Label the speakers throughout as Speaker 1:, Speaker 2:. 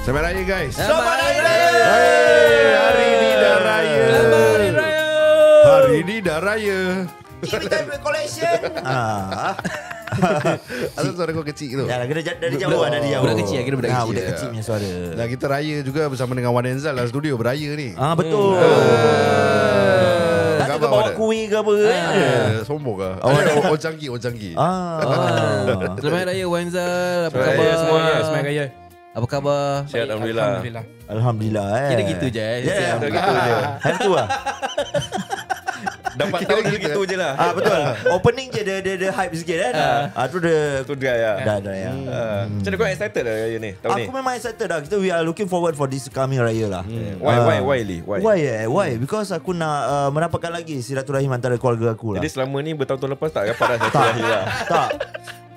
Speaker 1: Selamat Raya guys.
Speaker 2: Selamat Hari Raya.
Speaker 1: Hari ini dah Raya.
Speaker 2: Selamat Hari Raya.
Speaker 1: Hari ini dah Raya.
Speaker 3: Kita collection.
Speaker 1: Asal suara kau kecil tu.
Speaker 3: Ya, kena dari jauh dari jauh.
Speaker 2: Budak kecil, kira budak kecil.
Speaker 3: Budak kecil punya suara.
Speaker 1: Dan kita raya juga bersama dengan Wan Enzal dalam studio beraya ni.
Speaker 3: Betul. Tak
Speaker 1: Khabar
Speaker 3: ada bawa
Speaker 1: Wan?
Speaker 3: kuih ke apa
Speaker 1: Sombong ke? Oh canggih.
Speaker 2: Selamat Raya Wanzal. Apa
Speaker 4: Selamat
Speaker 2: khabar?
Speaker 4: Raya semuanya.
Speaker 5: Selamat Raya.
Speaker 2: Apa khabar?
Speaker 4: Sihat Alhamdulillah.
Speaker 3: Alhamdulillah
Speaker 2: Kira gitu je.
Speaker 3: Ya,
Speaker 4: Dah gitu je.
Speaker 3: hari tu lah.
Speaker 4: Dapat tahu dia gitu je lah.
Speaker 3: Betul. Opening je dia hype sikit kan. Tu dia
Speaker 4: Tu dia ya.
Speaker 3: dah ya.
Speaker 4: Macam mana kau excited lah raya ni tahun ni?
Speaker 3: Aku memang excited dah. We are looking forward for this coming raya lah.
Speaker 4: Why Lee?
Speaker 3: Why? Because aku nak mendapatkan lagi silaturahim antara keluarga aku lah.
Speaker 4: Jadi selama ni bertahun-tahun lepas tak dapat dah satu lahir lah.
Speaker 3: Tak.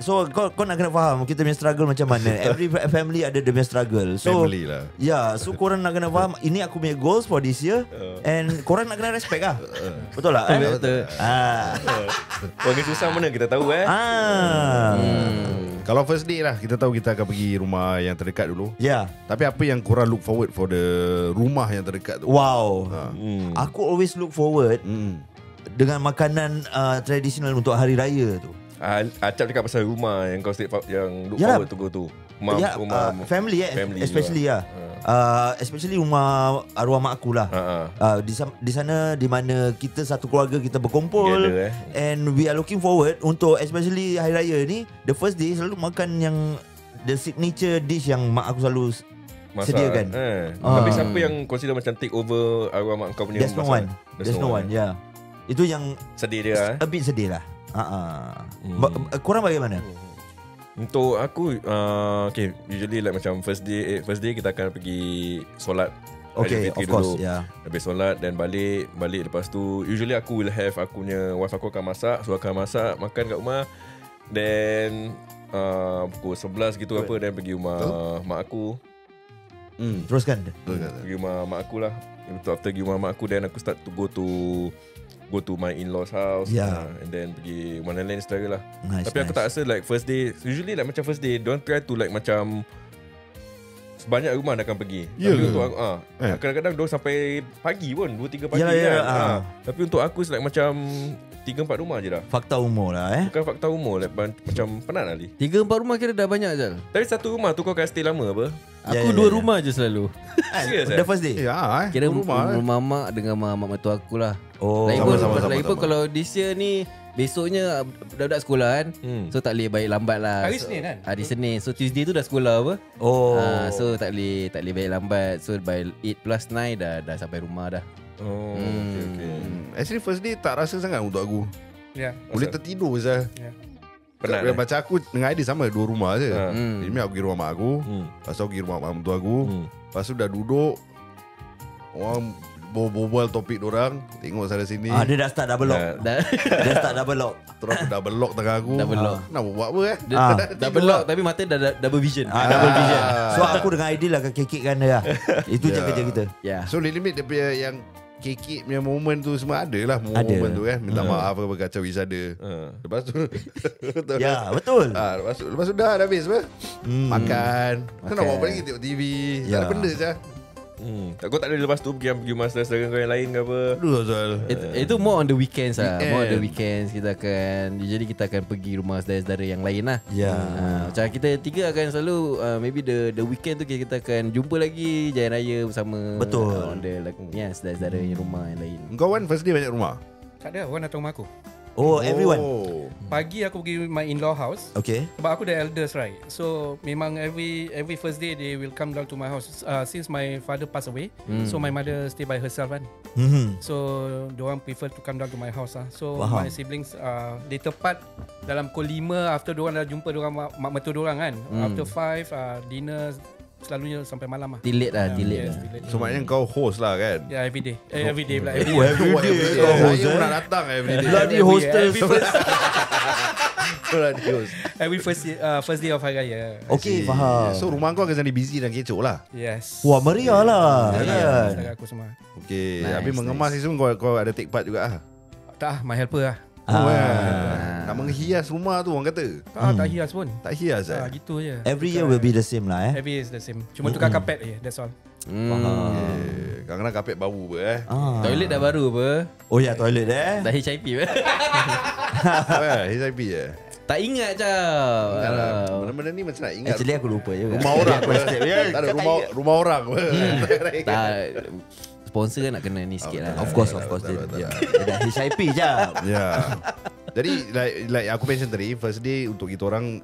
Speaker 3: So kau nak kena faham kita punya struggle macam mana. Every family ada dia punya struggle. So
Speaker 1: Family lah.
Speaker 3: ya, so korang nak kena faham ini aku punya goals for this year and korang nak kena respect lah. Betul tak?
Speaker 2: Betul.
Speaker 4: Orang susah mana kita tahu
Speaker 1: Kalau first day lah, kita tahu kita akan pergi rumah yang terdekat dulu.
Speaker 3: Ya.
Speaker 1: Tapi apa yang korang look forward for the rumah yang terdekat tu?
Speaker 3: Wow. Aku always look forward dengan makanan tradisional untuk hari raya tu.
Speaker 4: Acap cakap pasal rumah yang kau yang look
Speaker 3: Yalah.
Speaker 4: forward to go tu.
Speaker 3: Family
Speaker 4: family
Speaker 3: especially
Speaker 4: juga.
Speaker 3: especially rumah arwah mak aku lah. Di sana di mana kita satu keluarga kita berkumpul
Speaker 4: Together,
Speaker 3: and we are looking forward untuk especially hari raya ni the first day selalu makan yang the signature dish yang mak aku selalu sediakan.
Speaker 4: Tapi siapa yang consider macam take over arwah mak kau punya
Speaker 3: There's no
Speaker 4: masalah?
Speaker 3: one. There's no one. Yeah. Itu yang
Speaker 4: Sedih dia
Speaker 3: a bit sedih lah. Korang bagaimana?
Speaker 4: Untuk aku okay, usually like macam first day kita akan pergi solat.
Speaker 3: Okay,
Speaker 4: Raya Fitri
Speaker 3: of course,
Speaker 4: dulu.
Speaker 3: yeah.
Speaker 4: Habis solat dan balik lepas tu usually aku will have aku punya wife aku akan masak, so akan masak makan kat rumah. Then pukul 11 gitu apa dan pergi rumah mak aku.
Speaker 3: Teruskan.
Speaker 4: Pergi rumah mak aku lah. After pergi rumah mak aku then aku start to go to my in-laws house, and then pergi mana lain saudara lah. Tapi aku tak rasa like first day, usually like macam first day don't try to like macam sebanyak rumah dah akan pergi. Tapi untuk kadang-kadang diorang sampai pagi pun 2-3 pagi kan. Tapi untuk aku like macam 3-4 rumah je dah.
Speaker 3: Fakta umur lah
Speaker 4: Bukan fakta umur like, macam penat Ali.
Speaker 2: 3-4 rumah kira dah banyak je.
Speaker 4: Tapi satu rumah tu kau akan stay lama apa?
Speaker 2: Aku 2 rumah je selalu.
Speaker 4: Serius
Speaker 3: The first day.
Speaker 2: Kira rumah mak dengan mak mertua aku lah. Lagi pun kalau this year ni besoknya budak-budak sekolah kan. So tak boleh balik lambat lah.
Speaker 5: Hari Senin kan?
Speaker 2: Hari Senin. So Tuesday tu dah sekolah apa. So tak boleh balik lambat. So by 8+9 dah sampai rumah dah.
Speaker 4: Okay.
Speaker 1: Actually first day tak rasa sangat untuk aku.
Speaker 5: Ya.
Speaker 1: Boleh tertidur je.
Speaker 4: Penat
Speaker 1: Macam aku dengan Aidil sama 2 rumah je. Jadi aku pergi rumah mak aku, lepas tu aku pergi rumah mak mentua aku. Lepas tu dah duduk, orang berbual topik dorang, tengok sana sini.
Speaker 3: Dia dah start double lock. Dia start double lock.
Speaker 1: Terus aku double lock tengah aku.
Speaker 2: Double lock.
Speaker 1: Nak buat apa
Speaker 2: Double lock tapi mata dah double vision.
Speaker 3: Double vision. So aku dengan Aidil akan kekekkan dia lah. Itu je kerja kita.
Speaker 1: So limit dia punya yang kekek punya moment tu semua ada lah. Moment tu kan, minta maaf apa kacau each other. Lepas tu
Speaker 3: Ya, betul.
Speaker 1: Lepas tu dah habis apa? Makan. Nak buat apa lagi, tengok TV. Tak ada benda je.
Speaker 4: Kau tak ada lepas tu pergi rumah saudara kau yang lain ke apa?
Speaker 1: Aduh Azal.
Speaker 2: Itu more on the weekends lah. More on the weekends kita akan kita akan pergi rumah saudara-saudara yang lain lah. Macam kita tiga akan selalu maybe the weekend tu kita akan jumpa lagi Jaya Raya bersama.
Speaker 3: Betul.
Speaker 2: On the saudara-saudara yang rumah yang lain.
Speaker 1: Kau kan first day banyak rumah?
Speaker 5: Tak ada, orang datang rumah aku.
Speaker 3: Everyone.
Speaker 5: Pagi aku pergi my in-law house.
Speaker 3: Okay.
Speaker 5: Sebab aku the eldest, right? So memang every first day they will come down to my house. Since my father passed away, so my mother stay by herself kan. So diorang prefer to come down to my house lah. So my siblings they tepat dalam pukul 5 after diorang dah jumpa diorang mak mertua diorang kan. After 5 dinner selalunya sampai malam lah.
Speaker 2: Delete lah.
Speaker 1: So maknanya kau host lah kan?
Speaker 5: Ya, every day. Every day pula.
Speaker 1: Every day kau host. Saya nak datang every day.
Speaker 3: Bloody hostess.
Speaker 5: Every first day of Hari Raya.
Speaker 3: Okay, faham.
Speaker 1: So rumah kau akan jadi busy dan kecoh lah.
Speaker 5: Yes.
Speaker 3: Wah, meriah lah.
Speaker 5: Saudara aku semua.
Speaker 1: Okay. Habis mengemas ni semua kau ada take part juga lah.
Speaker 5: Tak, my helper lah.
Speaker 1: Nak menghias rumah tu orang kata.
Speaker 5: Tak hias pun.
Speaker 1: Tak hias
Speaker 5: Gitu je.
Speaker 3: Every year will be the same lah
Speaker 5: Every year is the same. Cuma tukar karpet je. That's all.
Speaker 1: Kadang-kadang kapet bau apa
Speaker 2: Toilet dah baru apa?
Speaker 3: Oh ya, toilet
Speaker 2: Dah HIP apa?
Speaker 1: HIP je.
Speaker 2: Tak ingat Cap.
Speaker 1: Benda-benda ni macam nak ingat.
Speaker 3: Actually aku lupa je.
Speaker 1: Rumah orang apa. Tak ada rumah orang apa.
Speaker 2: Tak. Sponsor nak kena ni sikit lah.
Speaker 3: Of course dia dah HIP je.
Speaker 1: Ya. Jadi like aku mention tadi, first day untuk kita orang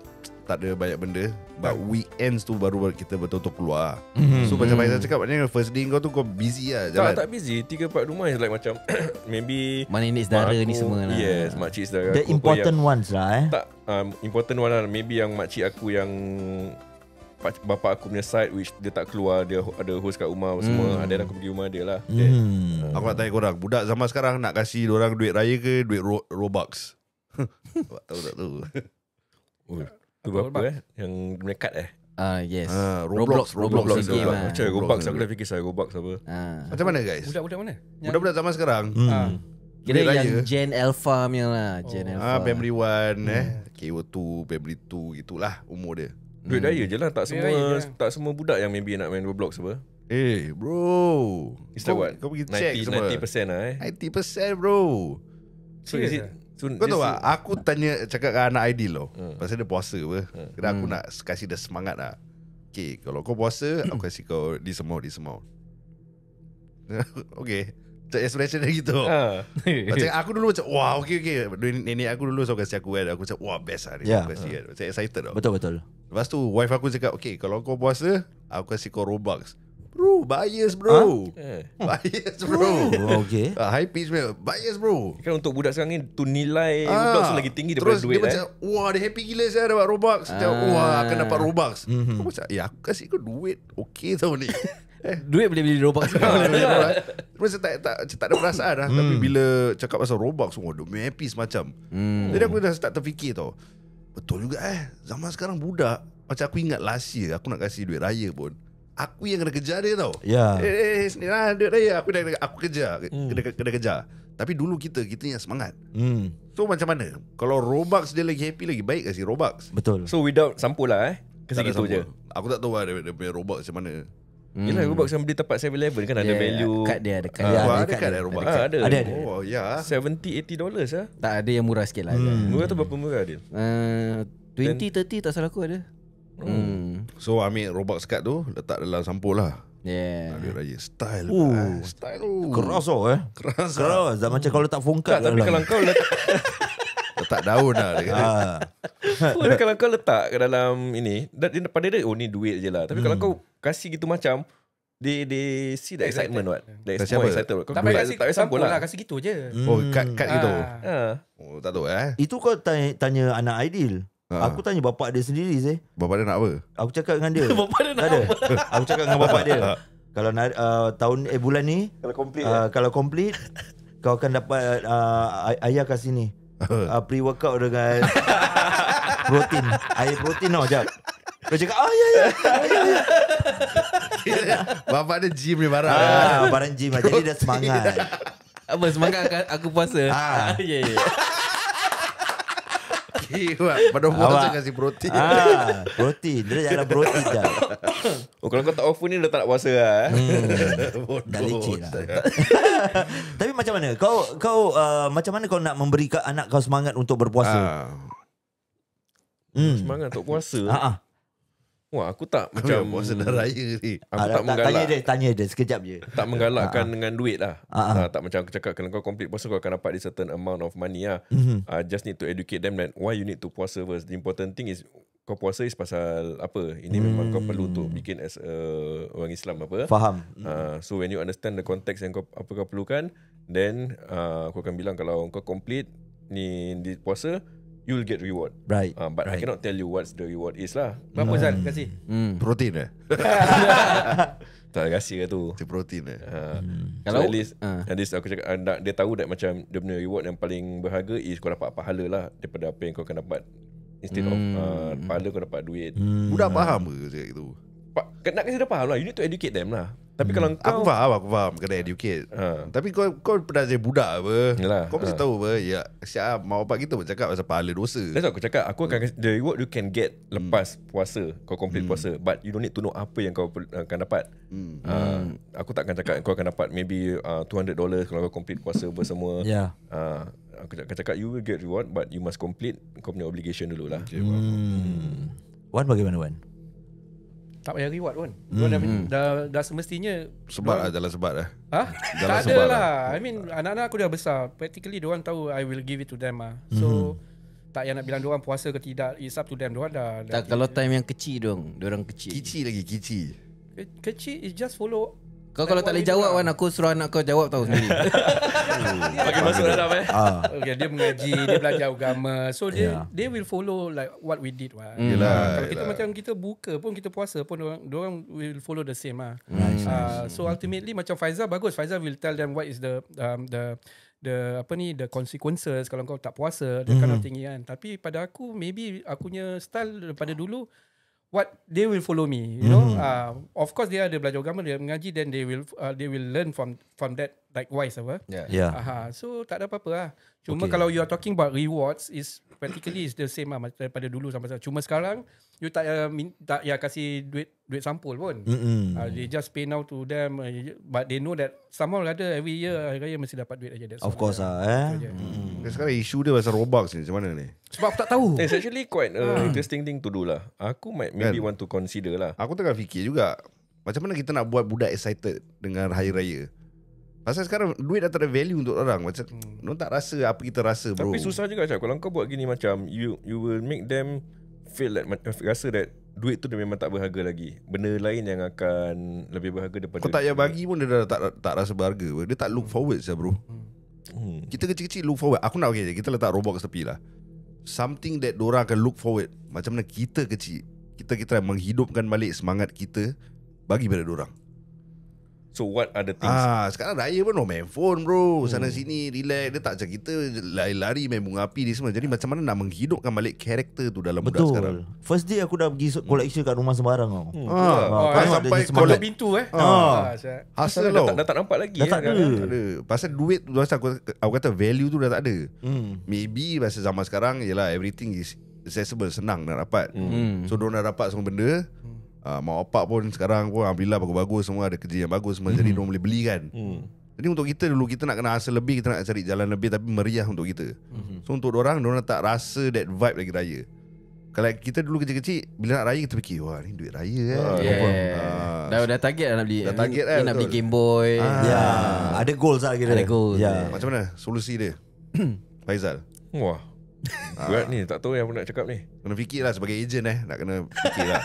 Speaker 1: tak ada banyak benda, but weekends tu baru kita betul-betul keluar. So macam Faizal cakap, maknanya first day kau tu kau busy lah jalan.
Speaker 4: Tak busy. 3-4 rumah is like macam maybe
Speaker 2: mana nenek saudara ni semua lah.
Speaker 4: Yes, makcik saudara
Speaker 3: The
Speaker 4: aku
Speaker 3: important ones lah
Speaker 4: Tak important one lah. Maybe yang makcik aku yang bapa aku punya side, which dia tak keluar, dia ada host kat rumah semua. Ada aku pergi rumah dia lah.
Speaker 1: Aku nak tanya korang, budak zaman sekarang nak kasih dorang duit raya ke duit Robux? Tahu tak tu?
Speaker 4: Tu berapa yang menekat
Speaker 2: Yes.
Speaker 1: Roblox
Speaker 2: game lah.
Speaker 4: Macam Robux aku dah fikir saya Robux apa.
Speaker 1: Macam mana guys?
Speaker 5: Budak-budak mana?
Speaker 1: Budak-budak zaman sekarang
Speaker 2: Kira
Speaker 1: duit
Speaker 2: yang
Speaker 1: raya.
Speaker 2: Gen Alpha punya lah. Gen Alpha.
Speaker 1: Primary 1 KO2, Primary 2 gitulah umur dia.
Speaker 4: Duit raya je lah. Tak
Speaker 5: Duit raya je.
Speaker 4: tak semua budak yang maybe nak main Roblox apa.
Speaker 1: Bro,
Speaker 4: Is that what?
Speaker 1: Kau pergi check semua
Speaker 4: 90% lah
Speaker 1: 90% bro.
Speaker 4: So is it?
Speaker 1: Kau tahu tak, aku cakap dengan anak Aidil loh, pasal dia puasa apa. Kira aku nak kasih dia semangat lah. Okay, kalau kau puasa, aku kasih kau this amount. Okay, macam expression dia gitu. Macam aku dulu macam, wah okay. Nenek aku dulu so kasih aku kan. Aku macam, wah best lah dia aku kasih kan. Macam excited tau.
Speaker 3: Betul.
Speaker 1: Lepas tu wife aku cakap, okay, kalau kau puasa, aku kasih kau Robux. Bro, bias bro. Bias bro.
Speaker 3: Okay.
Speaker 1: High pitch punya bias bro.
Speaker 4: Kan untuk budak sekarang ni tu nilai Roblox tu lagi tinggi daripada
Speaker 1: terus
Speaker 4: duit
Speaker 1: dia macam, wah dia happy gila saya dapat Robux. Macam, wah akan dapat Robux. Aku macam, aku kasih kau duit. Okay tau ni.
Speaker 2: Duit boleh beli Robux.
Speaker 1: Macam tak ada perasaan lah. Tapi bila cakap pasal Robux, semua dia happy semacam. Jadi aku dah start terfikir tau, betul juga zaman sekarang budak. Macam aku ingat last year aku nak kasih duit raya pun, aku yang kena kejar dia tau. Sini lah duit raya. Aku kejar. Kena kejar. Tapi dulu kita yang semangat. So macam mana, kalau Robux dia lagi happy, lagi baik kasih Robux.
Speaker 3: Betul.
Speaker 4: So without sampul lah kasi gitu je.
Speaker 1: Aku tak tahu lah dia punya Robux macam mana.
Speaker 4: Yelah Robux yang beli tempat 7-Eleven kan ada value.
Speaker 2: Kad dia ada kad.
Speaker 1: Ada kad Robux.
Speaker 4: Ada.
Speaker 1: Oh ya.
Speaker 4: $70-80 lah.
Speaker 2: Tak ada yang murah sikit lah.
Speaker 4: Murah tu berapa murah dia?
Speaker 2: 20-30 tak salah aku ada.
Speaker 1: So ambil Robux card tu, letak dalam sampul lah. Duit raya style. Style tu.
Speaker 3: Keras
Speaker 1: Keras.
Speaker 3: Dah macam kalau letak phone card.
Speaker 4: Tapi kalau kau
Speaker 1: letak daun lah dia kata.
Speaker 4: kalau kau letak ke dalam ini, pada dia ni duit je lah. Tapi kalau kau kasih gitu macam, they see the excitement what.
Speaker 1: Kasih
Speaker 4: More
Speaker 1: apa?
Speaker 4: excited. Kau
Speaker 5: Tak payah kasih
Speaker 4: tak payah sampul lah.
Speaker 5: kasih gitu je.
Speaker 1: Oh kad gitu. Oh tak tahu
Speaker 3: Itu kau tanya anak Aidil. Aku tanya bapak dia sendiri sih.
Speaker 1: Bapak dia nak apa?
Speaker 3: Aku cakap dengan dia.
Speaker 2: Bapak dia nak
Speaker 3: Tak ada. Aku cakap dengan bapak dia. Kalau tahun bulan ni kalau complete kau akan dapat ayah kasih ni. Pre-workout dengan protein. Air protein tau jap. Dia cakap ya.
Speaker 1: Bapak dia gym ni barang.
Speaker 3: Barang gym lah. Jadi dia semangat.
Speaker 2: Apa semangat aku puasa? Ya.
Speaker 1: Pada umur tu kasih protein.
Speaker 3: Protein. Dia jalan protein je.
Speaker 4: Oh kalau kau tak offer ni dah tak nak puasa lah.
Speaker 3: Dah leceh lah. Tapi macam mana? Kau macam mana kau nak memberi anak kau semangat untuk berpuasa?
Speaker 4: Semangat untuk puasa. Wah aku tak macam
Speaker 1: puasa dah raya ni.
Speaker 4: Aku tak menggalak.
Speaker 3: Tanya dia sekejap je.
Speaker 4: Tak menggalakkan dengan duit lah. Tak macam aku cakap, kalau kau complete puasa kau akan dapat a certain amount of money lah. Just need to educate them that why you need to puasa first. The important thing is kau puasa is pasal apa. Ini memang kau perlu untuk bikin as orang Islam apa.
Speaker 3: Faham.
Speaker 4: So when you understand the context yang kau perlukan, then aku akan bilang kalau kau complete ni di puasa, you'll get reward.
Speaker 3: Right.
Speaker 4: But I cannot tell you what's the reward is lah.
Speaker 5: Berapa Zal kasih?
Speaker 1: Protein
Speaker 4: Tak kasih ke tu.
Speaker 1: protein
Speaker 4: Kalau so at least aku cakap dia tahu that macam dia punya reward yang paling berharga is kau dapat pahala lah daripada apa yang kau akan dapat. Instead of pahala kau dapat duit.
Speaker 1: Budak faham ke cakap itu?
Speaker 4: Nak kasi dia faham lah. You need to educate them lah. Tapi kalau
Speaker 1: Aku faham kena educate. Tapi kau pernah jadi budak apa?
Speaker 4: Yalah,
Speaker 1: Kau mesti tahu apa? Ya, siap mak bapak kita bercakap pasal pahala dosa.
Speaker 4: That's what aku cakap. Aku akan the reward you can get lepas puasa, kau complete puasa, but you don't need to know apa yang kau akan dapat. Aku tak akan cakap kau akan dapat maybe $200 kalau kau complete puasa bersama. Aku akan cakap you will get reward, but you must complete kau punya obligation dulu lah.
Speaker 3: Wan bagaimana Wan?
Speaker 5: Tak payah reward pun. Dah semestinya
Speaker 1: Sebat lah, jalan sebat lah. Jalan
Speaker 5: Tak ada
Speaker 1: sebat
Speaker 5: lah. I mean anak-anak aku dah besar. Practically diorang tahu I will give it to them lah. So tak payah nak bilang diorang puasa ke tidak. It's up to them. Diorang dah
Speaker 2: Tak, kalau time yang kecil diorang kecil.
Speaker 1: Kicik.
Speaker 5: kecil is just follow.
Speaker 2: Kau kalau tak boleh jawab Wan, aku suruh anak kau jawab tahu sendiri.
Speaker 4: Bagi masuk dalam
Speaker 5: Okay, dia mengaji, dia belajar agama. So they will follow like what we did.
Speaker 1: Yelah,
Speaker 5: Kalau kita macam kita buka pun, kita puasa pun, diorang will follow the same lah. So ultimately macam Faizal bagus. Faizal will tell them what is the consequences kalau kau tak puasa, that kind of thing kan. Tapi pada aku maybe akunya style daripada dulu, what they will follow me, you know. Of course dia ada belajar agama, dia mengaji, then they will learn from that likewise apa. So tak ada apa-apa lah. Cuma kalau you are talking about rewards, is practically is the same lah daripada dulu sampai sekarang. Cuma sekarang you tak kasih duit sampul pun. They just pay now to them, but they know that somehow ada every year hari raya mesti dapat duit aja.
Speaker 3: Of course lah.
Speaker 1: Sekarang isu dia pasal Robux ni macam mana ni?
Speaker 5: Sebab aku tak tahu.
Speaker 4: It's actually quite interesting thing to do lah. Aku maybe want to consider lah.
Speaker 1: Aku tengah fikir juga, macam mana kita nak buat budak excited dengan hari raya. Pasal sekarang duit dah tak ada value untuk orang. Macam mereka tak rasa apa kita rasa, bro.
Speaker 4: Tapi susah juga Syah. Kalau kau buat gini macam you will make them feel like rasa that duit tu dia memang tak berharga lagi. Benda lain yang akan lebih berharga daripada
Speaker 1: kau tak payah bagi pun dia dah tak rasa berharga. Dia tak look forward saja, bro. Kita kecil-kecil look forward. Aku nak kita letak Roblox tepi lah. Something that diorang akan look forward. Macam mana kita kecil, kita menghidupkan balik semangat kita bagi pada diorang.
Speaker 4: So what are the things?
Speaker 1: Sekarang raya pun main phone, bro. Sana sini relax. Dia tak macam kita lari-lari main bunga api ni semua. Jadi macam mana nak menghidupkan balik karakter tu dalam budak sekarang.
Speaker 3: First day aku dah pergi collection kat rumah sembarang tau.
Speaker 1: Sampai
Speaker 5: collect pintu
Speaker 1: hasil tau.
Speaker 4: Dah tak nampak lagi.
Speaker 3: Dah tak ada.
Speaker 1: Pasal duit tu, aku kata value tu dah tak ada. Maybe pasal zaman sekarang yelah, everything is accessible, senang nak dapat. So diorang dah dapat semua benda. Mak bapak pun sekarang pun alhamdulillah bagus-bagus, semua ada kerja yang bagus semua. Jadi diorang boleh beli kan. Jadi untuk kita dulu, kita nak kena hasil lebih, kita nak cari jalan lebih, tapi meriah untuk kita. So untuk diorang tak rasa that vibe lagi raya. Kalau kita dulu kecil-kecil, bila nak raya kita fikir, wah ni duit raya
Speaker 2: Dah target nak beli.
Speaker 1: Dah target lah,
Speaker 2: nak beli Game Boy.
Speaker 3: Ada goals lah kira.
Speaker 2: Ada goals.
Speaker 1: Macam mana solusi dia? Faizal.
Speaker 4: Wah. Berat ni, tak tahu yang aku nak cakap ni.
Speaker 1: Kena fikir lah sebagai ejen nak kena fikir lah.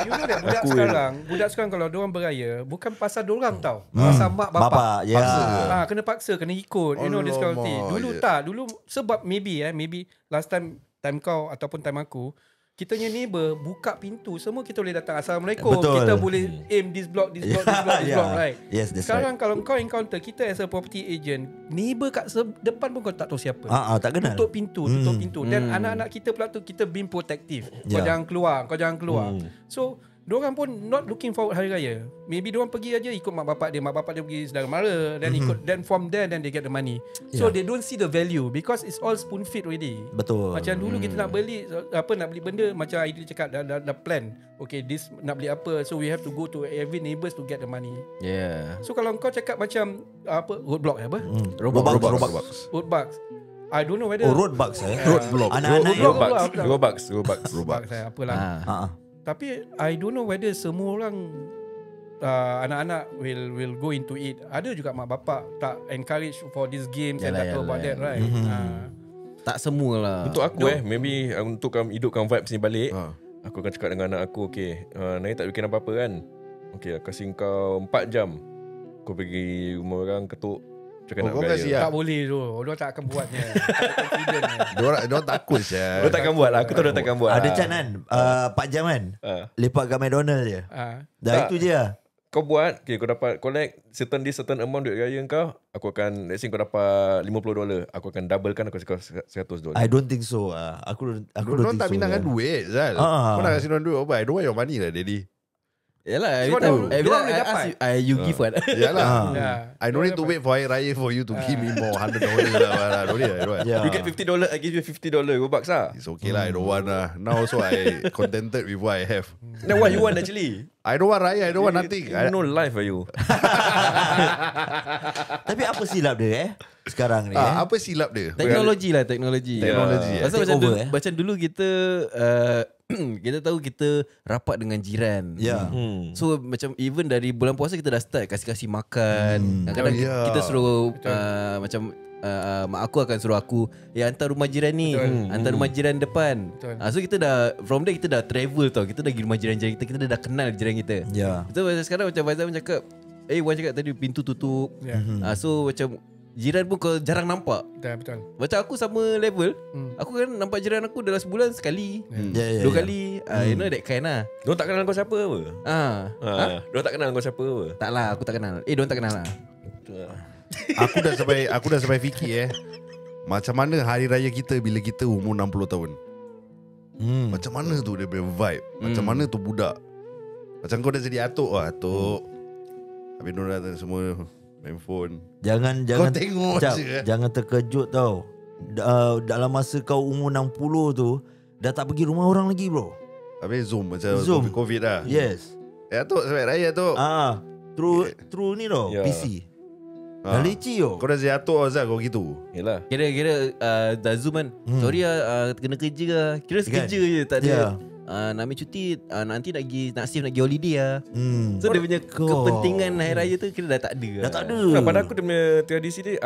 Speaker 5: You know that budak sekarang kalau diorang beraya, bukan pasal diorang tau, pasal mak bapak. Kena paksa, kena ikut. You know this kind of thing. Dulu sebab maybe last time kau ataupun time aku, kita punya neighbor buka pintu, semua kita boleh datang. Assalamualaikum.
Speaker 3: Betul.
Speaker 5: Kita boleh aim this block, right?
Speaker 3: Yes, that's
Speaker 5: sekarang kalau kau encounter kita as a property agent, neighbor kat depan pun kau tak tahu siapa.
Speaker 3: Tak kenal.
Speaker 5: Tutup pintu. Dan anak-anak kita pula tu, kita being protective. Kau jangan keluar. So diorang pun not looking forward hari raya. Maybe diorang pergi aja ikut mak bapak dia pergi saudara mara, then from there then they get the money. So they don't see the value because it's all spoon feed already.
Speaker 3: Betul.
Speaker 5: Macam dulu kita nak beli benda, macam Aidil cakap dah plan. Okay, this nak beli apa, so we have to go to every neighbours to get the money. So kalau kau cakap macam roadblock apa? Roadblocks. I don't know whether
Speaker 3: roadblocks
Speaker 1: Roadblock.
Speaker 5: Roadblocks apalah. Tapi I don't know whether semua orang anak-anak will go into it. Ada juga mak bapak tak encourage for these games and tak tahu about that, right?
Speaker 2: Tak semualah.
Speaker 4: Untuk aku maybe untuk hidupkan vibes ni balik, aku akan cakap dengan anak aku, okay, Naya tak bikin apa-apa kan, okay, kasih kau 4 jam, kau pergi rumah orang ketuk, cakap nak beraya.
Speaker 5: Tak boleh tu. Diorang tak akan buatnya.
Speaker 1: Diorang takut je.
Speaker 4: Diorang takkan buat lah. Aku tahu diorang takkan buat.
Speaker 3: Ada cat kan 4 jam kan, lepak kat McDonald je. Dah itu je lah.
Speaker 4: Kau buat, okay, kau dapat collect certain amount duit raya kau, aku akan, let's say kau dapat $50, aku akan doublekan, aku cakap $100.
Speaker 3: I don't think so. Aku don't think so.
Speaker 1: tak minat dengan duit, Zal. Kau nak kasi diorang duit, I don't want your money lah, daddy.
Speaker 2: Yalah,
Speaker 5: Sebab diorang boleh dapat.
Speaker 2: you give what?
Speaker 1: Yalah.
Speaker 5: Yeah.
Speaker 1: I don't need to wait for Hari Raya for you to give me more $100 lah. Don't need, right?
Speaker 3: Yeah.
Speaker 4: You get $50, I give you $50 bucks lah.
Speaker 1: It's okay lah. I don't want lah. Now also I contented with what I have.
Speaker 4: Then what you want actually?
Speaker 1: I don't want Raya. I don't want nothing.
Speaker 4: You no life are you?
Speaker 3: Tapi apa silap dia sekarang ni
Speaker 1: Apa silap dia?
Speaker 2: Teknologi lah, teknologi.
Speaker 1: Teknologi,
Speaker 2: Pasal
Speaker 3: Take
Speaker 2: macam,
Speaker 3: over,
Speaker 2: macam dulu kita kita tahu kita rapat dengan jiran.
Speaker 3: Ya.
Speaker 2: So macam even dari bulan puasa kita dah start kasih-kasih makan. Kadang-kadang
Speaker 1: Oh, ya.
Speaker 2: kita suruh macam mak aku akan suruh aku hantar rumah jiran ni, hantar rumah jiran depan. So kita dah from there kita dah travel tau. Kita dah pergi rumah jiran-jiran kita dah kenal jiran kita.
Speaker 3: Ya.
Speaker 2: So sekarang macam Faizal cakap, Wan cakap tadi pintu tutup. So macam jiran pun kau jarang nampak.
Speaker 5: Betul.
Speaker 2: Macam aku sama level, aku kan nampak jiran aku dalam sebulan sekali, dua kali. You know that kind lah.
Speaker 4: Diorang tak kenal kau siapa apa? Diorang tak kenal kau siapa apa?
Speaker 2: Tak lah, aku tak kenal. Diorang tak kenal lah.
Speaker 1: Aku dah sampai fikir macam mana hari raya kita bila kita umur 60 tahun. Macam mana tu dia punya vibe? Macam mana tu budak? Macam kau dah jadi atuk atuk. Habis diorang datang semua main phone.
Speaker 3: Jangan
Speaker 1: Kau tengok
Speaker 3: jap,
Speaker 1: je.
Speaker 3: jangan terkejut tau. Dalam masa kau umur 60 tu dah tak pergi rumah orang lagi bro.
Speaker 1: Habis Zoom macam
Speaker 3: Zoom.
Speaker 1: COVID dah.
Speaker 3: Yes.
Speaker 1: Atuk sampai raya atuk.
Speaker 3: Through ni tau,
Speaker 4: Ya.
Speaker 3: PC. Dah leceh tau.
Speaker 1: Kau dah jadi atuk Azhar kau gitu.
Speaker 4: Yelah.
Speaker 2: Kira dah zoom kan. Sorry lah, kena kerja lah. Kira sekerja je, tak ada. Nak ambil cuti, nanti nak save nak pergi holiday lah. So dia punya kepentingan hari raya tu kira dah tak ada.
Speaker 3: Dah tak ada.
Speaker 4: Nah, pada aku dia punya tradisi dia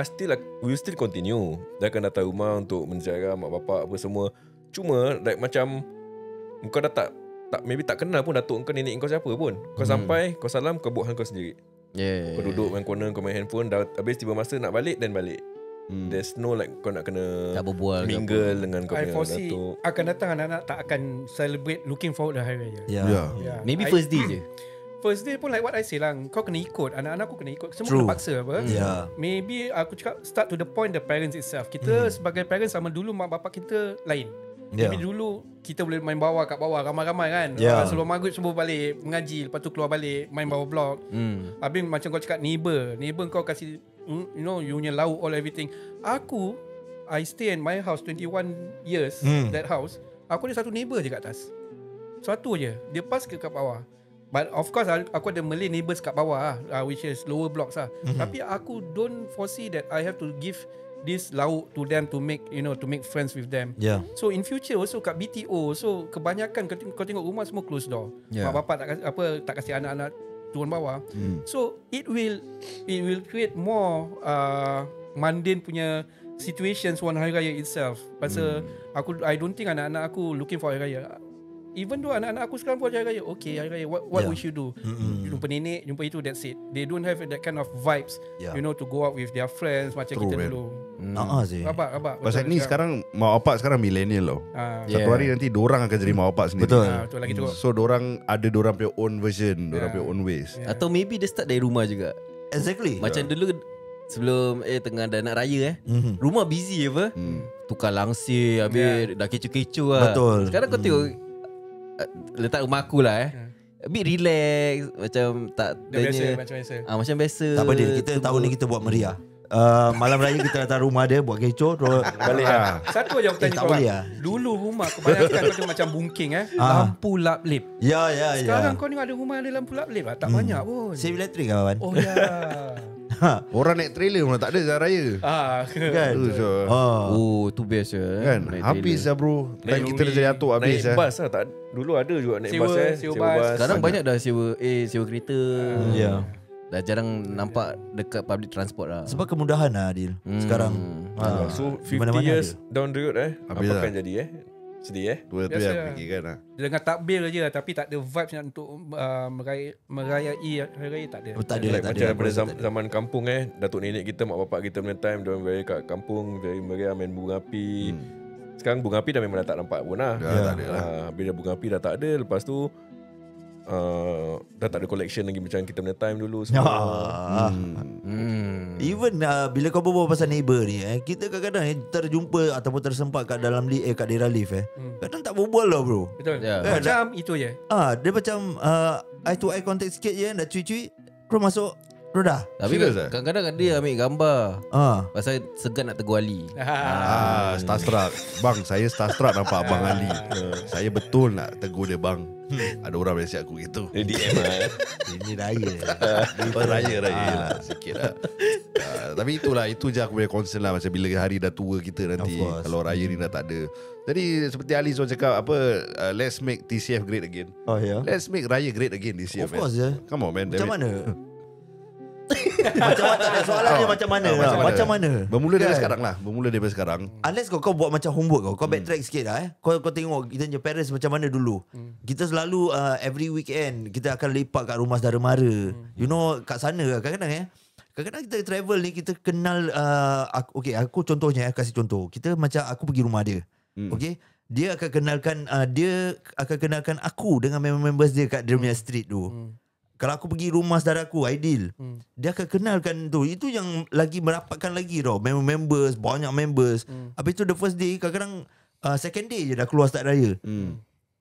Speaker 4: we will still continue. Dia akan datang rumah untuk menjaga mak bapak apa semua. Cuma like macam kau dah tak maybe tak kenal pun datuk kau, nenek kau siapa pun. Kau sampai, kau salam, kau buat hal kau sendiri. Kau duduk main corner, kau main handphone, dah habis tiba masa nak balik dan balik. There's no like kau nak kena
Speaker 2: tak berbual
Speaker 4: mingle dengan kau
Speaker 5: I
Speaker 4: punya
Speaker 5: foresee
Speaker 4: datuk.
Speaker 5: akan datang anak-anak tak akan celebrate looking forward to Hari Raya.
Speaker 3: Yeah.
Speaker 2: Maybe first day je.
Speaker 5: First day pun like what I say lah, kau kena ikut, anak-anak aku kena ikut. Semua
Speaker 3: True.
Speaker 5: kena paksa apa.
Speaker 3: Yeah.
Speaker 5: Maybe aku cakap start to the point the parents itself. Kita sebagai parents sama dulu mak bapak kita lain. Maybe dulu kita boleh main bawah kat bawah ramai-ramai kan. Sebelum maghrib semua balik mengaji, lepas tu keluar balik main bawah blok. Habis macam kau cakap neighbor kau kasih you know you punya lauk all everything. Aku I stay in my house 21 years that house. Aku ada satu neighbor je kat atas. Satu je. Dia pas ke kat bawah. But of course aku ada Malay neighbours kat bawah which is lower blocks lah. Tapi aku don't foresee that I have to give this lauk to them to make to make friends with them.
Speaker 3: Yeah.
Speaker 5: So in future also kat BTO, so kebanyakan kau tengok rumah semua close door. Mak bapak tak kasih anak-anak turun bawah. So it will create more mundane punya situations on Hari Raya itself. Pasal I don't think anak-anak aku looking for Hari Raya. Even though anak-anak aku sekarang buat Hari Raya, okay Hari Raya, what we should do? Jumpa nenek, jumpa itu, that's it. They don't have that kind of vibes, to go out with their friends macam
Speaker 1: True,
Speaker 5: kita
Speaker 1: man.
Speaker 5: dulu.
Speaker 3: Sih.
Speaker 5: Rabak.
Speaker 1: Pasal ni sekarang mak bapak sekarang millennial loh. Satu hari nanti dorang akan jadi mak bapak sendiri.
Speaker 3: Betul.
Speaker 5: Betul lagi tu.
Speaker 1: So dorang ada dorang punya own version, dorang punya own ways.
Speaker 2: Atau maybe dia start dari rumah juga.
Speaker 3: Exactly.
Speaker 2: Macam dulu sebelum tengah dah nak raya rumah busy apa. Tukar langsir, habis dah kecoh-kecoh lah.
Speaker 3: Betul.
Speaker 2: Sekarang kau tengok letak rumah aku lah a bit relax, macam tak
Speaker 5: Dah biasa,
Speaker 2: tanya
Speaker 5: macam biasa.
Speaker 2: macam biasa.
Speaker 3: Tak apa dia. Kita tahun ni kita buat meriah. Malam raya kita datang rumah dia, buat kecoh terus
Speaker 4: Balik lah.
Speaker 5: Satu je aku tanya
Speaker 3: tak
Speaker 5: kau.
Speaker 3: boleh lah.
Speaker 5: Dulu rumah kebanyakan kau tengok macam bungking lampu lap-lip.
Speaker 3: Ya.
Speaker 5: Sekarang kau tengok ada rumah ada lampu lap-lip lah. Tak banyak pun.
Speaker 3: Save elektrik kawan.
Speaker 5: Oh ya.
Speaker 1: Orang naik trailer pun tak ada Hari Raya.
Speaker 3: Kan?
Speaker 1: Tu je.
Speaker 2: Oh tu best je
Speaker 1: Kan? Habis lah bro. Dan kita dah jadi atuk habis
Speaker 4: Naik
Speaker 1: lah.
Speaker 4: bas lah. Dulu ada juga naik
Speaker 5: Sewa-
Speaker 4: bas
Speaker 5: sewa bas.
Speaker 2: Sekarang banyak dah sewa kereta.
Speaker 3: Ya.
Speaker 2: Dah jarang nampak dekat public transport lah.
Speaker 3: Sebab kemudahan lah Adil. Sekarang.
Speaker 4: So 50
Speaker 3: mana-mana
Speaker 4: years down the road
Speaker 1: Habis
Speaker 4: apa
Speaker 1: lah.
Speaker 4: akan jadi sedih
Speaker 1: Tu
Speaker 5: Biasa
Speaker 1: yang
Speaker 5: lah.
Speaker 1: fikirkan lah.
Speaker 5: Dengan takbir je tapi tak ada vibes nak untuk merayai Hari Raya tak ada.
Speaker 3: Tak ada.
Speaker 4: Like
Speaker 3: Tak
Speaker 4: macam
Speaker 3: ada.
Speaker 4: daripada zaman kampung datuk nenek kita, mak bapak kita punya time, diorang very kat kampung, very meriah, main bunga api. Sekarang bunga api dah memang dah tak nampak pun lah.
Speaker 1: Dah tak ada lah.
Speaker 4: Bila bunga api dah tak ada, lepas tu dah tak ada collection lagi macam kita punya time dulu semua.
Speaker 3: Even bila kau berbual pasal neighbour ni kita kadang-kadang terjumpa ataupun tersempat kat dalam kat daerah lift kadang tak berbual lah bro.
Speaker 5: Betul.
Speaker 2: Ya.
Speaker 5: Macam itu je.
Speaker 3: Dia macam eye to eye contact sikit je, dah cuit-cuit, terus masuk, terus dah.
Speaker 2: Tapi kadang-kadang dia ambil gambar. Pasal segan nak tegur Ali.
Speaker 1: Starstruck. Bang, saya starstruck nampak Abang Ali. Saya betul nak tegur dia, bang. Ada orang message aku gitu.
Speaker 4: DM lah.
Speaker 3: Ini raya.
Speaker 1: Raya lah sikit lah. Tapi itu je aku punya concern lah. Macam bila hari dah tua kita nanti, kalau raya ni dah tak ada. Jadi seperti Ali so cakap let's make TCF great again.
Speaker 3: Oh ya.
Speaker 1: Let's make raya great again this year.
Speaker 3: Of course ya.
Speaker 1: Come on man.
Speaker 3: Macam mana? Macam mana soalannya macam mana? Macam mana?
Speaker 1: Bermula dari sekarang lah. Bermula daripada sekarang.
Speaker 3: Unless kau buat macam homework kau backtrack sikit lah Kau tengok kita punya parents macam mana dulu. Kita selalu every weekend kita akan lepak kat rumah saudara mara. You know kat sana kadang-kadang kadang-kadang kita travel ni kita kenal aku contohnya kasih contoh. Kita macam aku pergi rumah dia. Okay, dia akan kenalkan aku dengan members dia kat dia punya street tu. Kalau aku pergi rumah saudara aku, Aidil, dia akan kenalkan tu. Itu yang lagi merapatkan lagi tau. Members, banyak members. Habis tu the first day, kadang-kadang second day je dah keluar start raya.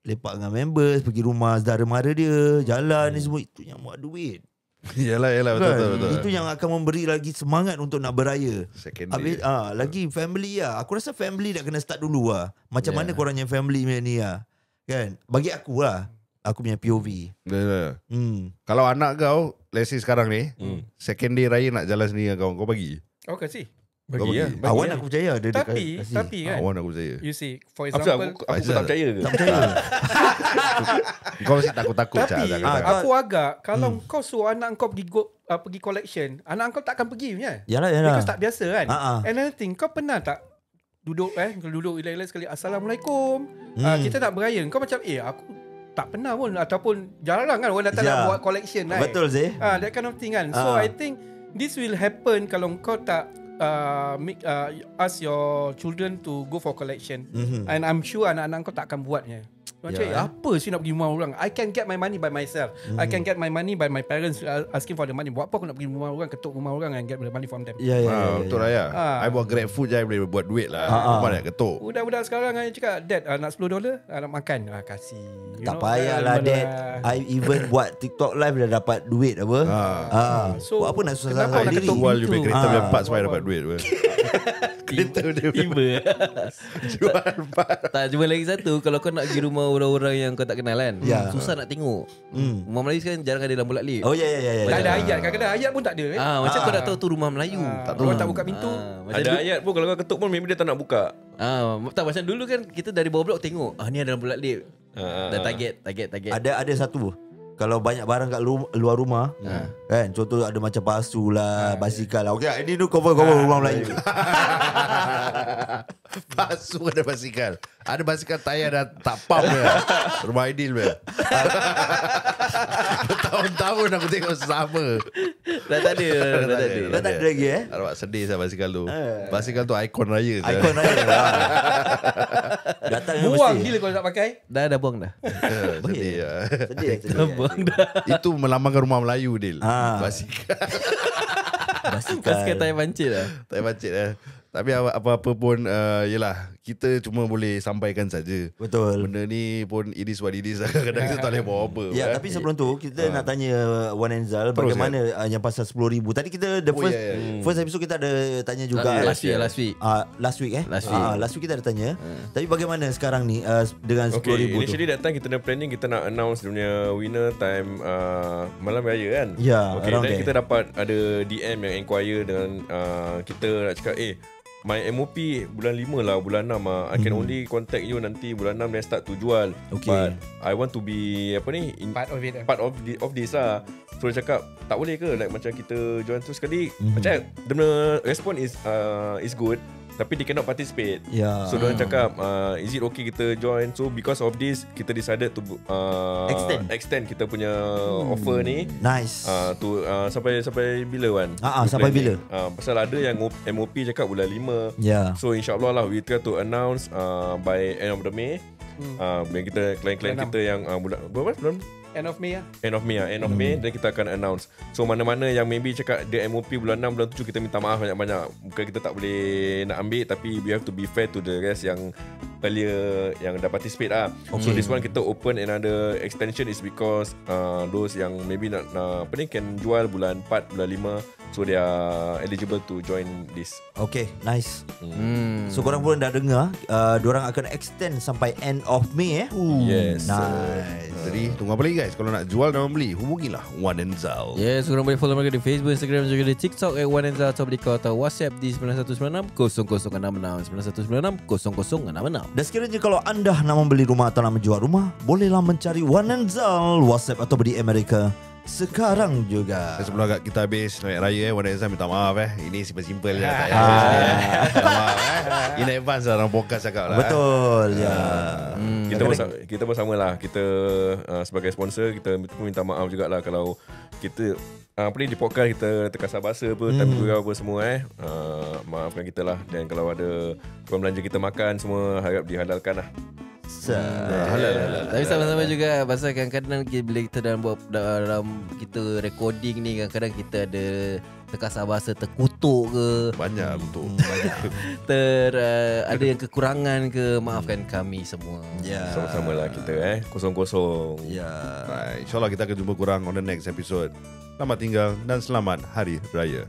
Speaker 3: Lepak dengan members, pergi rumah saudara mara dia, jalan ni semua. Itu yang buat duit.
Speaker 1: Yalah betul.
Speaker 3: Itu yang akan memberi lagi semangat untuk nak beraya.
Speaker 1: Second
Speaker 3: habis
Speaker 1: day.
Speaker 3: Lagi family lah. Aku rasa family dah kena start dulu lah. Macam mana korang yang family ni lah. Kan? Bagi aku lah. Aku punya POV.
Speaker 1: Kalau anak kau, let's say sekarang ni, second day raya nak jalan sendiri dengan kau bagi?
Speaker 5: kasih.
Speaker 4: Bagi lah.
Speaker 3: Awan aku percaya dia
Speaker 5: Tapi kan,
Speaker 1: Awan aku percaya.
Speaker 5: you see, for
Speaker 4: Aku
Speaker 5: example,
Speaker 4: tak percaya ke?
Speaker 3: tak percaya.
Speaker 1: Kau mesti takut-takut.
Speaker 5: tapi
Speaker 1: Cak.
Speaker 5: aku agak kalau kau suruh anak kau pergi collection, anak kau takkan pergi punya.
Speaker 3: Yalah.
Speaker 5: Because tak biasa kan. Another thing, kau pernah tak duduk relax sekali, Assalamualaikum, kita nak beraya, kau macam aku tak pernah pun, ataupun jarang kan orang datang nak buat collection kan.
Speaker 3: Betul sih.
Speaker 5: That kind of thing kan. So I think this will happen kalau kau tak ask your children to go for collection. And I'm sure anak-anak kau tak akan buatnya. Macam apa sih nak pergi rumah orang? I can get my money by myself. I can get my money by my parents asking for the money. Buat apa aku nak pergi rumah orang, ketuk rumah orang and get the money from them?
Speaker 1: Betul lah ya. I buat grab food je, I boleh buat duit lah. Rumah nak ketuk.
Speaker 5: Budak-budak sekarang yang cakap, Dad nak $10 nak makan, kasih.
Speaker 3: Tak payahlah Dad. I even buat TikTok live dah dapat duit apa.
Speaker 5: So
Speaker 3: buat apa nak susah-susah
Speaker 5: kenapa nak
Speaker 3: diri?
Speaker 5: ketuk
Speaker 1: Jual je
Speaker 5: pintu?
Speaker 1: kereta punya part supaya dapat duit. Kereta dia
Speaker 2: Tiba.
Speaker 1: jual part.
Speaker 2: Tak, cuma lagi satu, kalau kau nak pergi rumah orang-orang yang kau tak kenal kan, susah nak tengok. Rumah Melayu sekarang jarang ada lampu laklip.
Speaker 3: Oh ya.
Speaker 5: Tak ada ayat, kadang-kadang ayat pun tak ada.
Speaker 2: Macam kau nak tahu tu rumah Melayu.
Speaker 5: Orang tak buka pintu.
Speaker 4: Ada ayat pun kalau kau ketuk pun maybe dia tak nak buka.
Speaker 2: Tak macam dulu kan, kita dari bawah blok tengok, ni ada lampu laklip. Dah target.
Speaker 3: Ada satu. Kalau banyak barang kat luar rumah, kan, contoh ada macam pasu lah, basikal lah. Okey, ini tu cover rumah Melayu.
Speaker 1: Pasu ada basikal. Ada basikal tayar dah tak pump ya. Rumah Aidil ya. Bertahun-tahun aku tengok sama.
Speaker 2: Dah tak ada.
Speaker 3: Dah tak ada lagi
Speaker 1: Alamak, sedih saya basikal tu. Basikal tu ikon raya.
Speaker 3: Ikon raya. Datang
Speaker 5: Buang
Speaker 3: mesti.
Speaker 5: gila kalau tak pakai.
Speaker 2: Dah buang dah.
Speaker 1: Sedih ya.
Speaker 3: Sedih.
Speaker 2: Buang dah.
Speaker 1: Itu melambangkan rumah Melayu Dil. Basikal.
Speaker 2: Basikal tayar pancit lah.
Speaker 1: Tak bancit Tapi apa-apa pun yelah, kita cuma boleh sampaikan saja.
Speaker 3: Betul.
Speaker 1: Benda ni pun it is what it is. Kadang-kadang kita tak boleh buat apa.
Speaker 3: Ya, tapi sebelum tu kita nak tanya Wan Enzal bagaimana yang pasal 10,000. Tadi kita first episode kita ada tanya juga.
Speaker 2: Last week.
Speaker 3: Last week. Last week kita ada tanya. Tapi bagaimana sekarang ni dengan 10,000 tu?
Speaker 4: Initially datang kita dah planning, kita nak announce dia punya winner time malam raya kan.
Speaker 3: Ya,
Speaker 4: dan kita dapat ada DM yang inquire dengan kita nak cakap my MOP bulan 5 lah, bulan 6 lah. I can only contact you nanti bulan 6 dan start to jual. But I want to be
Speaker 5: Part of it.
Speaker 4: part of this lah. So dia cakap tak boleh ke like macam kita join tu sekali. Macam dia punya respon is good, tapi they cannot participate. So dia cakap is it okay kita join? So because of this kita decided to extend kita punya offer ni.
Speaker 3: Nice.
Speaker 4: To sampai bila Wan?
Speaker 3: Sampai bila?
Speaker 4: Pasal ada yang MOP cakap bulan 5.
Speaker 3: So
Speaker 4: insyaAllah lah we try to announce by end of the May. Yang kita klien-klien kita yang bulan berapa?
Speaker 5: End of May lah.
Speaker 4: End of May dan kita akan announce. So mana-mana yang maybe cakap dia MOP bulan 6, bulan 7, kita minta maaf banyak-banyak. Bukan kita tak boleh nak ambil, tapi we have to be fair to the rest yang earlier yang dah participate lah. So this one kita open another extension is because those yang maybe nak can jual bulan 4, bulan 5, so they are eligible to join this.
Speaker 3: Okay, nice. So korang pun dah dengar, diorang akan extend sampai end of May
Speaker 4: Yes.
Speaker 3: Nice.
Speaker 1: Jadi tunggu apa lagi guys? Kalau nak jual dan membeli, hubungilah Wan and Zal.
Speaker 2: Yes, korang boleh follow mereka di Facebook, Instagram juga di TikTok @OneandZal atau boleh call atau WhatsApp di 9196 0066 9196 0066.
Speaker 3: Dan sekiranya kalau anda nak membeli rumah atau nak menjual rumah, bolehlah mencari Wan and Zal, WhatsApp atau di Amerika sekarang juga.
Speaker 1: Dan sebelum agak kita habis naik raya, Wan and Zal minta maaf Ini simple-simple je, tak payah. Minta maaf In advance lah orang podcast cakap lah.
Speaker 3: Betul ya.
Speaker 4: Kita pun sama lah. Kita sebagai sponsor, kita pun minta maaf jugalah kalau kita di podcast kita terkasar bahasa apa, time gurau apa semua maafkan kita lah. Dan kalau ada korang belanja kita makan semua, harap dihalalkan lah.
Speaker 2: Halal. Tapi sama-sama juga pasal kadang-kadang bila kita dalam kita recording ni, kadang-kadang kita ada terkasar bahasa, terkutuk ke,
Speaker 1: Banyak betul.
Speaker 2: ada yang kekurangan ke, maafkan kami semua.
Speaker 4: Sama-sama lah kita kosong-kosong.
Speaker 1: Right. InsyaAllah kita akan jumpa korang on the next episode. Selamat tinggal dan selamat Hari Raya.